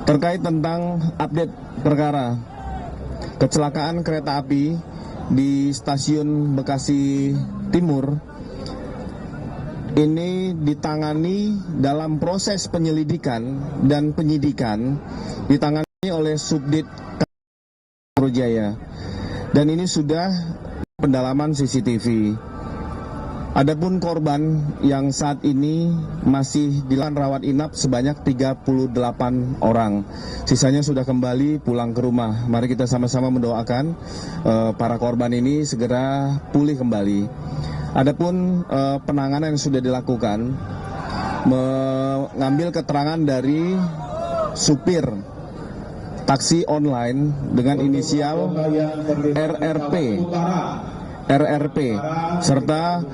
terkait tentang update perkara kecelakaan kereta api di stasiun Bekasi Timur. Ini ditangani dalam proses penyelidikan dan penyidikan, ditangani oleh Subdit Metro Jaya, dan ini sudah pendalaman CCTV. Adapun korban yang saat ini masih dilakukan rawat inap sebanyak 38 orang. Sisanya sudah kembali pulang ke rumah. Mari kita sama-sama mendoakan para korban ini segera pulih kembali. Adapun penanganan yang sudah dilakukan, mengambil keterangan dari supir taksi online dengan inisial RRP serta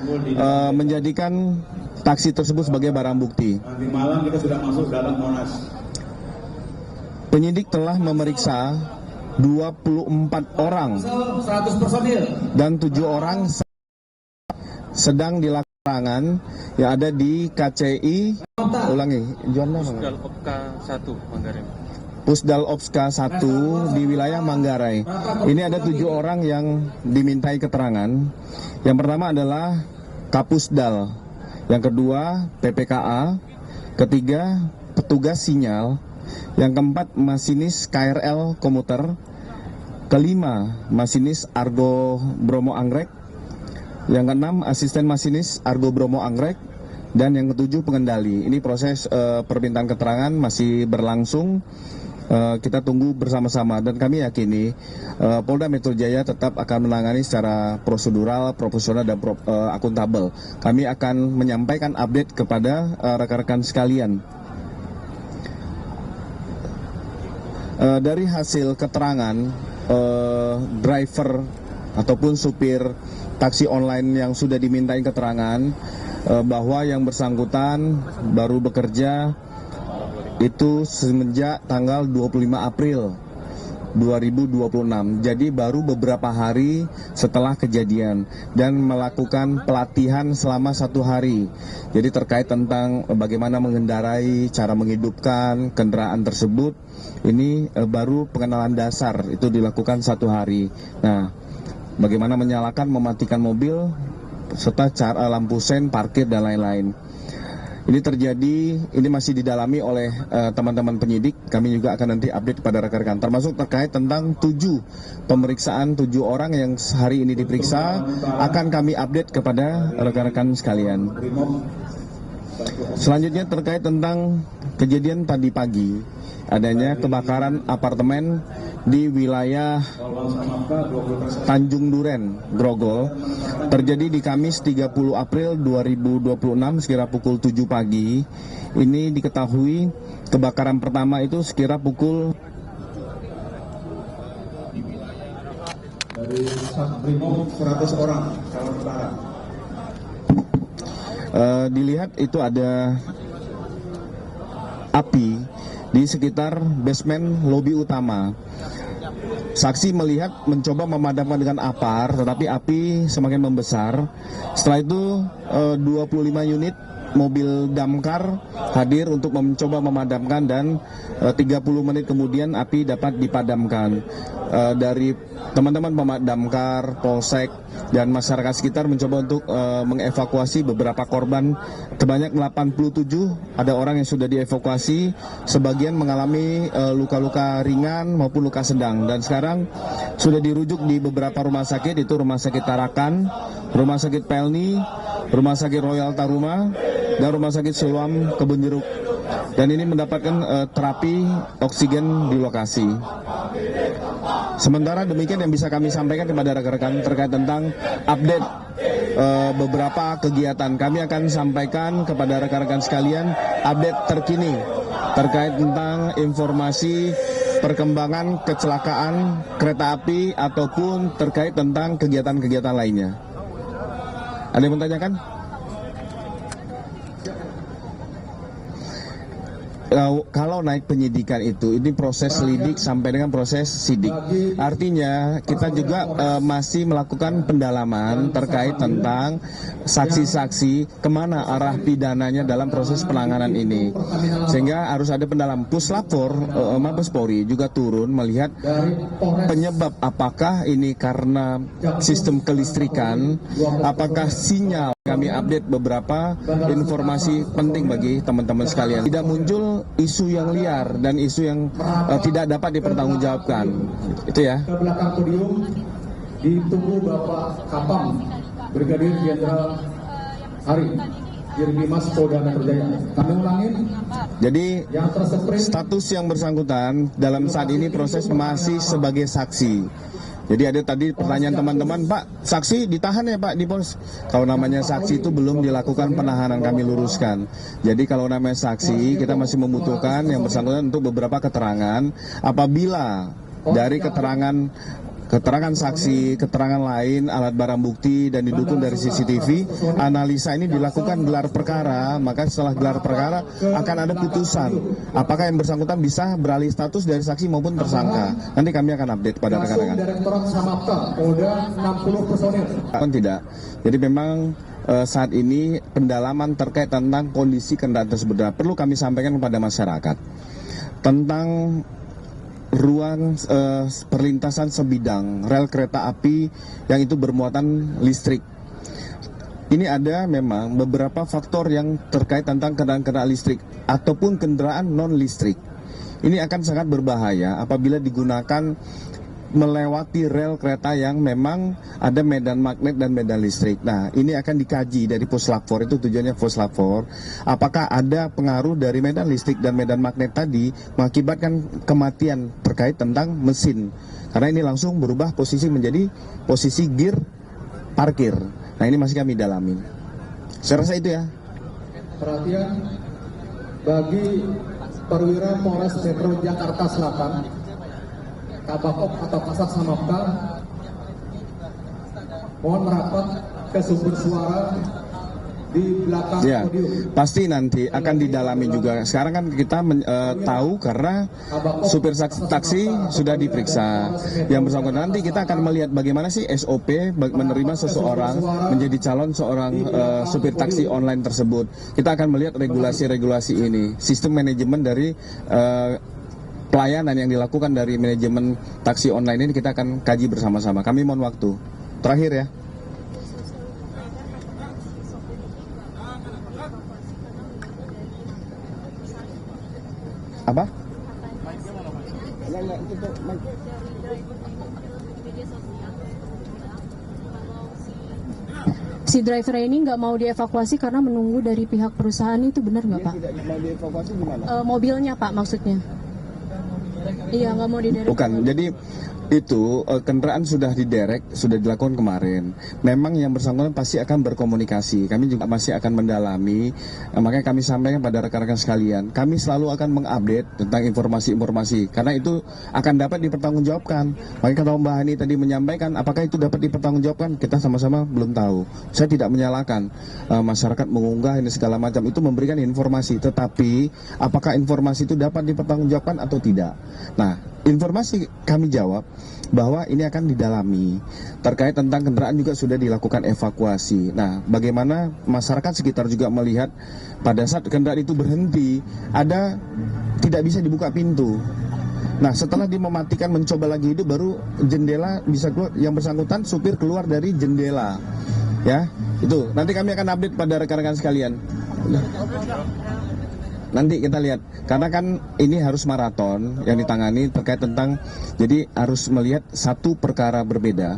menjadikan taksi tersebut sebagai barang bukti. Nanti malam kita sudah masuk dalam Monas. Penyidik telah memeriksa 24 orang 100 personil dan 7 orang sedang dilakukan yang ada di KCI. Ulangi, Pusdal Opka 1 Manggarai. Pusdal Opska 1 di wilayah Manggarai. Ini ada 7 orang yang dimintai keterangan. Yang pertama adalah Kapusdal, yang kedua PPKA, ketiga petugas sinyal, yang keempat masinis KRL komuter, kelima masinis Argo Bromo Anggrek, yang keenam asisten masinis Argo Bromo Anggrek, dan yang ketujuh pengendali. Ini proses permintaan keterangan masih berlangsung. Kita tunggu bersama-sama dan kami yakini Polda Metro Jaya tetap akan menangani secara prosedural, profesional dan akuntabel. Kami akan menyampaikan update kepada rekan-rekan sekalian. Dari hasil keterangan driver ataupun supir taksi online yang sudah dimintain keterangan bahwa yang bersangkutan baru bekerja itu semenjak tanggal 25 April 2026. Jadi baru beberapa hari setelah kejadian dan melakukan pelatihan selama 1 hari. Jadi terkait tentang bagaimana mengendarai, cara menghidupkan kendaraan tersebut, ini baru pengenalan dasar itu dilakukan 1 hari. Nah, bagaimana menyalakan, mematikan mobil, serta cara lampu sen, parkir dan lain-lain. Ini terjadi, ini masih didalami oleh teman-teman penyidik. Kami juga akan nanti update kepada rekan-rekan, termasuk terkait tentang 7 pemeriksaan 7 orang yang hari ini diperiksa, akan kami update kepada rekan-rekan sekalian. Selanjutnya terkait tentang kejadian tadi pagi, adanya kebakaran apartemen di wilayah Tanjung Duren, Grogol, terjadi di Kamis 30 April 2026 sekira pukul 7 pagi. Ini diketahui kebakaran pertama itu sekira pukul dari Brimob 100 orang kalau Utara. Dilihat itu ada api di sekitar basement lobi utama. Saksi melihat mencoba memadamkan dengan apar, tetapi api semakin membesar. Setelah itu 25 unit mobil damkar hadir untuk mencoba memadamkan dan 30 menit kemudian api dapat dipadamkan. Dari teman-teman pemadamkar, polsek, dan masyarakat sekitar mencoba untuk mengevakuasi beberapa korban. Sebanyak 87 ada orang yang sudah dievakuasi, sebagian mengalami luka-luka ringan maupun luka sedang, dan sekarang sudah dirujuk di beberapa rumah sakit, itu Rumah Sakit Tarakan, Rumah Sakit Pelni, Rumah Sakit Royal Taruma, dan Rumah Sakit Siloam Kebun Jeruk. Dan ini mendapatkan terapi oksigen di lokasi. Sementara demikian yang bisa kami sampaikan kepada rekan-rekan terkait tentang update beberapa kegiatan. Kami akan sampaikan kepada rekan-rekan sekalian update terkini terkait tentang informasi perkembangan kecelakaan kereta api ataupun terkait tentang kegiatan-kegiatan lainnya. Ada yang menanyakan? kalau naik penyidikan itu, ini proses lidik sampai dengan proses sidik. Artinya kita juga masih melakukan pendalaman terkait tentang saksi-saksi kemana arah pidananya dalam proses penanganan ini. Sehingga harus ada pendalaman. Puslapor Mabes Polri juga turun melihat penyebab apakah ini karena sistem kelistrikan, apakah sinyal. Kami update beberapa informasi penting bagi teman-teman sekalian. Tidak muncul isu yang liar dan isu yang tidak dapat dipertanggungjawabkan. Itu ya. Ke belakang podium ditunggu Bapak Kapam, Brigadir Jenderal Hari, Dirbimas Polda Metro Jaya. Kami ulangin. Jadi Yang tersprint status yang bersangkutan dalam saat ini proses masih sebagai saksi. Jadi ada tadi pertanyaan teman-teman, Pak, saksi ditahan ya Pak di pos. Kalau namanya saksi itu belum dilakukan penahanan, kami luruskan. Jadi kalau namanya saksi, kita masih membutuhkan yang bersangkutan untuk beberapa keterangan. Apabila dari keterangan saksi, keterangan lain, alat barang bukti dan didukung dari CCTV, analisa ini dilakukan gelar perkara, maka setelah gelar perkara akan ada putusan. Apakah yang bersangkutan bisa beralih status dari saksi maupun tersangka. Nanti kami akan update pada rekan-rekan. Direktorat Samapta, Polda 60 personil. Tidak. Jadi memang saat ini pendalaman terkait tentang kondisi kendaraan tersebut perlu kami sampaikan kepada masyarakat. Tentang ruang perlintasan sebidang rel kereta api yang itu bermuatan listrik. Ini ada memang beberapa faktor yang terkait tentang kendaraan listrik ataupun kendaraan non listrik. Ini akan sangat berbahaya apabila digunakan melewati rel kereta yang memang ada medan magnet dan medan listrik. Nah, ini akan dikaji dari Puslapor, itu tujuannya Puslapor. Apakah ada pengaruh dari medan listrik dan medan magnet tadi mengakibatkan kematian terkait tentang mesin. Karena ini langsung berubah posisi menjadi posisi gear parkir. Nah, ini masih kami dalami. Saya rasa itu ya. Perhatian bagi perwira Polres Metro Jakarta Selatan, Kabakop atau Kasat Samapta, mohon merapat ke sumber suara di belakang podium. Pasti nanti akan didalami juga. Sekarang kan kita tahu karena supir taksi sudah diperiksa. Yang bersangkutan nanti kita akan melihat bagaimana sih SOP menerima seseorang menjadi calon seorang supir taksi online tersebut. Kita akan melihat regulasi-regulasi ini, sistem manajemen dari pelayanan yang dilakukan dari manajemen taksi online ini kita akan kaji bersama-sama. Kami mohon waktu. Terakhir ya. Apa? Si driver ini nggak mau dievakuasi karena menunggu dari pihak perusahaan, itu benar nggak Pak? Tidak mau dievakuasi gimana? Mobilnya Pak maksudnya? Iya, nggak mau diderek. Bukan, jadi itu kendaraan sudah diderek, sudah dilakukan kemarin. Memang yang bersangkutan pasti akan berkomunikasi. Kami juga masih akan mendalami. Makanya kami sampaikan pada rekan-rekan sekalian, kami selalu akan mengupdate tentang informasi-informasi karena itu akan dapat dipertanggungjawabkan. Makanya kalau Mbak Hani tadi menyampaikan, apakah itu dapat dipertanggungjawabkan? Kita sama-sama belum tahu. Saya tidak menyalahkan masyarakat mengunggah ini segala macam, itu memberikan informasi. Tetapi apakah informasi itu dapat dipertanggungjawabkan atau tidak? Nah, informasi kami jawab bahwa ini akan didalami. Terkait tentang kendaraan juga sudah dilakukan evakuasi. Nah, bagaimana masyarakat sekitar juga melihat pada saat kendaraan itu berhenti, ada tidak bisa dibuka pintu. Nah, setelah dia mematikan, mencoba lagi hidup, baru jendela bisa keluar, yang bersangkutan supir keluar dari jendela. Ya, itu. Nanti kami akan update pada rekan-rekan sekalian. Nanti kita lihat, karena kan ini harus maraton yang ditangani terkait tentang, jadi harus melihat satu perkara berbeda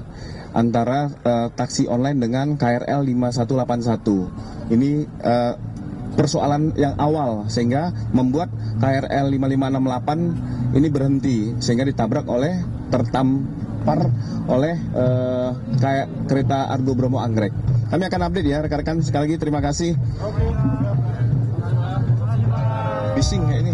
antara taksi online dengan KRL 5181. Ini persoalan yang awal sehingga membuat KRL 5568 ini berhenti sehingga ditabrak oleh tertampar oleh kayak kereta Argo Bromo Anggrek. Kami akan update ya rekan-rekan, sekali lagi terima kasih. Bising kayak ini.